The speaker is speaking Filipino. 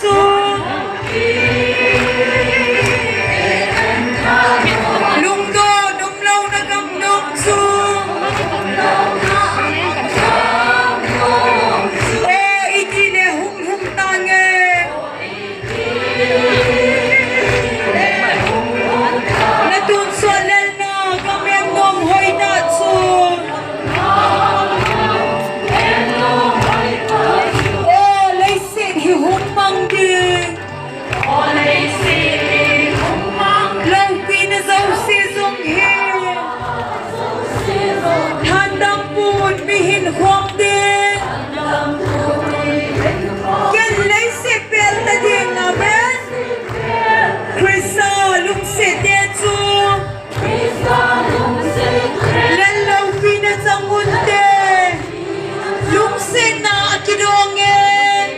สูลุงโดนมเล่านะกำนมสูโอ้อีกีเนหุ่มตังเอna dun sa lena kami ang nom hoy natsu oh laisin hi humang din lau pinazau si zong hi handang pun mihin huam din yan laisin pelta din amen Krista lung si Tetsu Lalaw pinatsangunde lung si na kinongen